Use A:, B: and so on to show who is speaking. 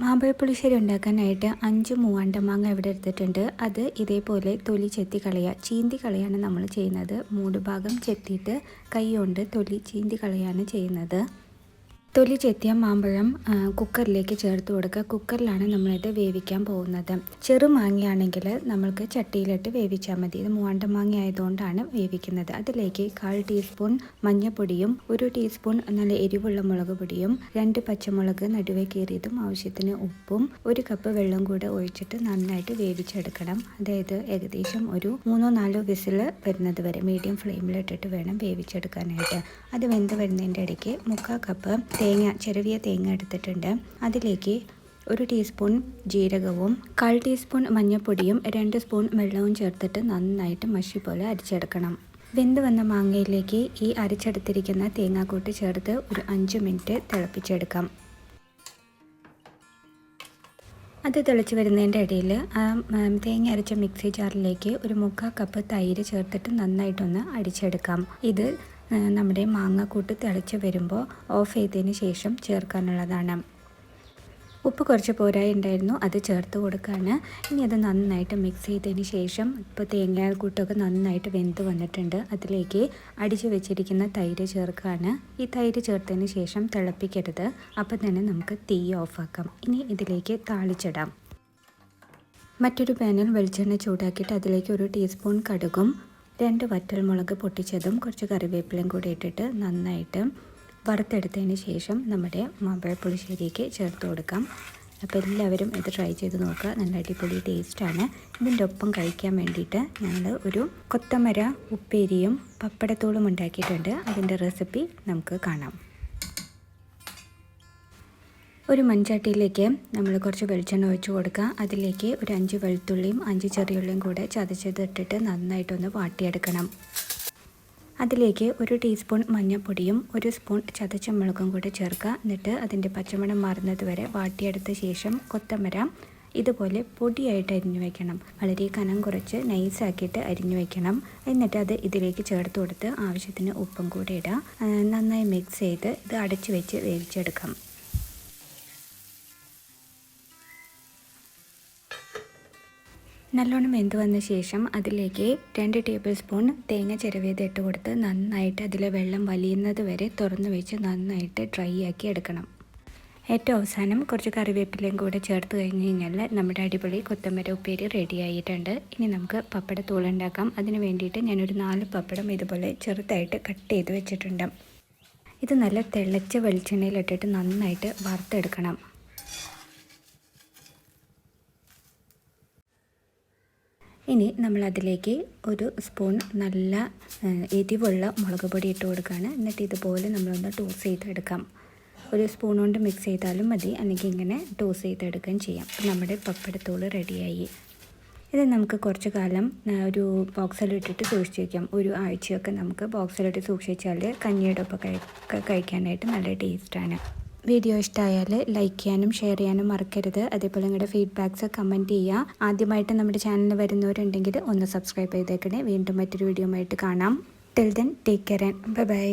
A: മാമ്പഴ പുളിശ്ശേരി ഉണ്ടാക്കാനായിട്ട് 5 മൂവാണ്ടമാങ്ങ ഇവിടെ എടുത്തിട്ടുണ്ട്. അത് ഇതേപോലെ തൊലി ചെത്തി കളയുക, ചീന്തി കളയാണ് നമ്മൾ ചെയ്യുന്നത്. മൂട് ഭാഗം ചെത്തിയിട്ട് കൈ കൊണ്ട് തൊലി ചീന്തി കളയാണ് ചെയ്യുന്നത്. തൊലി ചെത്തിയ മാമ്പഴം കുക്കറിലേക്ക് ചേർത്ത് കൊടുക്കുക. കുക്കറിലാണ് നമ്മളിത് വേവിക്കാൻ പോകുന്നത്. ചെറു മാങ്ങയാണെങ്കിൽ നമ്മൾക്ക് ചട്ടിയിലിട്ട് വേവിച്ചാൽ മതി. ഇത് മൂവാണ്ടമാങ്ങ ആയതുകൊണ്ടാണ് വേവിക്കുന്നത്. അതിലേക്ക് 1/4 ടീസ്പൂൺ മഞ്ഞൾപ്പൊടിയും 1 ടീസ്പൂൺ നല്ല എരിവുള്ള മുളക് പൊടിയും 2 പച്ചമുളക് നടുവേ കീറിയതും ആവശ്യത്തിന് ഉപ്പും 1 കപ്പ് വെള്ളം കൂടെ ഒഴിച്ചിട്ട് നന്നായിട്ട് വേവിച്ചെടുക്കണം. അതായത് ഏകദേശം ഒരു 3-4 വിസിൽ വരുന്നത് വരെ മീഡിയം ഫ്ലെയിമിലിട്ടിട്ട് വേണം വേവിച്ചെടുക്കാനായിട്ട്. അത് വെന്ത് വരുന്നതിൻ്റെ ഇടയ്ക്ക് 1/4 കപ്പ് ചെറിയ തേങ്ങ എടുത്തിട്ടുണ്ട്. അതിലേക്ക് 1 ടീസ്പൂൺ ജീരകവും 1/4 ടീസ്പൂൺ മഞ്ഞൾപ്പൊടിയും 2 സ്പൂൺ വെള്ളവും ചേർത്തിട്ട് നന്നായിട്ട് മഷി പോലെ അരിച്ചെടുക്കണം. വെന്ത് വന്ന മാങ്ങയിലേക്ക് ഈ അരിച്ചെടുത്തിരിക്കുന്ന തേങ്ങാക്കൂട്ട് ചേർത്ത് ഒരു 5 മിനിറ്റ് തിളപ്പിച്ചെടുക്കാം. അത് തിളച്ച് വരുന്നതിൻ്റെ ഇടയിൽ തേങ്ങ അരച്ച മിക്സി ജാറിലേക്ക് ഒരു 1/4 കപ്പ് തൈര് ചേർത്തിട്ട് നന്നായിട്ടൊന്ന് അടിച്ചെടുക്കാം. ഇത് നമ്മുടെ മാങ്ങാക്കൂട്ട് തിളച്ച് വരുമ്പോൾ ഓഫ് ചെയ്തതിന് ശേഷം ചേർക്കാനുള്ളതാണ്. ഉപ്പ് കുറച്ച് പോരായി ഉണ്ടായിരുന്നു, അത് ചേർത്ത് കൊടുക്കുകയാണ്. ഇനി അത് നന്നായിട്ട് മിക്സ് ചെയ്തതിന് ശേഷം ഇപ്പോൾ തേങ്ങാക്കൂട്ടൊക്കെ നന്നായിട്ട് വെന്ത് വന്നിട്ടുണ്ട്. അതിലേക്ക് അടിച്ച് വെച്ചിരിക്കുന്ന തൈര് ചേർക്കുകയാണ്. ഈ തൈര് ചേർത്തതിന് ശേഷം തിളപ്പിക്കരുത്. അപ്പം തന്നെ നമുക്ക് തീ ഓഫാക്കാം. ഇനി ഇതിലേക്ക് താളിച്ചിടാം. മറ്റൊരു പാനിൽ വെളിച്ചെണ്ണ ചൂടാക്കിയിട്ട് അതിലേക്ക് 1 ടീസ്പൂൺ കടുകും 2 വറ്റൽമുളക് പൊട്ടിച്ചതും കുറച്ച് കറിവേപ്പിലയും കൂടി ഇട്ടിട്ട് നന്നായിട്ട് വറുത്തെടുത്തതിന് ശേഷം നമ്മുടെ മാമ്പഴ പുളിശ്ശേരിക്ക് ചേർത്ത് കൊടുക്കാം. അപ്പോൾ എല്ലാവരും ഇത് ട്രൈ ചെയ്ത് നോക്കുക. നല്ല അടിപൊളി ടേസ്റ്റാണ്. ഇതിൻ്റെ ഒപ്പം കഴിക്കാൻ വേണ്ടിയിട്ട് ഞങ്ങൾ ഒരു കൊത്തമര ഉപ്പേരിയും പപ്പടത്തോളും ഉണ്ടാക്കിയിട്ടുണ്ട്. അതിൻ്റെ റെസിപ്പി നമുക്ക് കാണാം. ഒരു മൺചട്ടിയിലേക്ക് നമ്മൾ കുറച്ച് വെളിച്ചെണ്ണ ഒഴിച്ച് കൊടുക്കുക. അതിലേക്ക് ഒരു 5 വെളുത്തുള്ളിയും 5 ചെറിയുള്ളിയും കൂടെ ചതച്ചതിട്ടിട്ട് നന്നായിട്ടൊന്ന് വാട്ടിയെടുക്കണം. അതിലേക്ക് 1 ടീസ്പൂൺ മഞ്ഞൾപ്പൊടിയും 1 സ്പൂൺ ചതച്ച മുളകും കൂടെ ചേർക്കുക. എന്നിട്ട് അതിൻ്റെ പച്ചമണം മാറുന്നത് വരെ വാട്ടിയെടുത്ത ശേഷം കൊത്തമര ഇതുപോലെ പൊടിയായിട്ട് അരിഞ്ഞു വയ്ക്കണം. വളരെ കനം കുറച്ച് നൈസാക്കിയിട്ട് അരിഞ്ഞു വയ്ക്കണം. എന്നിട്ട് അത് ഇതിലേക്ക് ചേർത്ത് കൊടുത്ത് ആവശ്യത്തിന് ഉപ്പും കൂടെ ഇടുക. നന്നായി മിക്സ് ചെയ്ത് ഇത് അടച്ചു വെച്ച് വേവിച്ചെടുക്കാം. നല്ലോണം വെന്ത് വന്ന ശേഷം അതിലേക്ക് 2 ടേബിൾ സ്പൂൺ തേങ്ങ ചിരവിയത് ഇട്ട് കൊടുത്ത് നന്നായിട്ട് അതിലെ വെള്ളം വലിയുന്നത് വരെ തുറന്നു വെച്ച് നന്നായിട്ട് ഡ്രൈ ആക്കി എടുക്കണം. ഏറ്റവും അവസാനം കുറച്ച് കറിവേപ്പിലയും കൂടെ ചേർത്ത് കഴിഞ്ഞ് കഴിഞ്ഞാൽ നമ്മുടെ അടിപൊളി കൊത്തമര ഉപ്പേരി റെഡി ആയിട്ടുണ്ട്. ഇനി നമുക്ക് പപ്പടത്തോൾ ഉണ്ടാക്കാം. അതിന് വേണ്ടിയിട്ട് ഞാനൊരു 4 പപ്പടം ഇതുപോലെ ചെറുതായിട്ട് കട്ട് ചെയ്ത് വെച്ചിട്ടുണ്ട്. ഇത് നല്ല തിളച്ച വെളിച്ചെണ്ണയിലിട്ടിട്ട് നന്നായിട്ട് വറുത്തെടുക്കണം. ഇനി നമ്മളതിലേക്ക് 1 സ്പൂൺ നല്ല എരിവുള്ള മുളക് പൊടി ഇട്ട് കൊടുക്കുകയാണ്. എന്നിട്ട് ഇതുപോലെ നമ്മളൊന്ന് ടോസ് ചെയ്തെടുക്കാം. 1 സ്പൂൺ കൊണ്ട് മിക്സ് ചെയ്താലും മതി, അല്ലെങ്കിൽ ഇങ്ങനെ ടോസ് ചെയ്തെടുക്കുകയും ചെയ്യാം. നമ്മുടെ പപ്പടത്തോൾ റെഡിയായി. ഇത് നമുക്ക് കുറച്ച് കാലം ഒരു ബോക്സിലിട്ടിട്ട് സൂക്ഷിച്ച് വയ്ക്കാം. 1 ആഴ്ചയൊക്കെ നമുക്ക് ബോക്സിലിട്ട് സൂക്ഷിച്ചാൽ കഞ്ഞിയുടെ ഒപ്പം കഴിക്കാനായിട്ട് നല്ല ടേസ്റ്റാണ്. വീഡിയോ ഇഷ്ടമായാൽ ലൈക്ക് ചെയ്യാനും ഷെയർ ചെയ്യാനും മറക്കരുത്. അതേപോലെ നിങ്ങളുടെ ഫീഡ്ബാക്ക്സ് കമൻറ്റ് ചെയ്യുക. ആദ്യമായിട്ട് നമ്മുടെ ചാനലിൽ വരുന്നവരുണ്ടെങ്കിൽ ഒന്ന് സബ്സ്ക്രൈബ് ചെയ്തേക്കണേ. വീണ്ടും മറ്റൊരു വീഡിയോ ആയിട്ട് കാണാം. Till then take care and bye bye.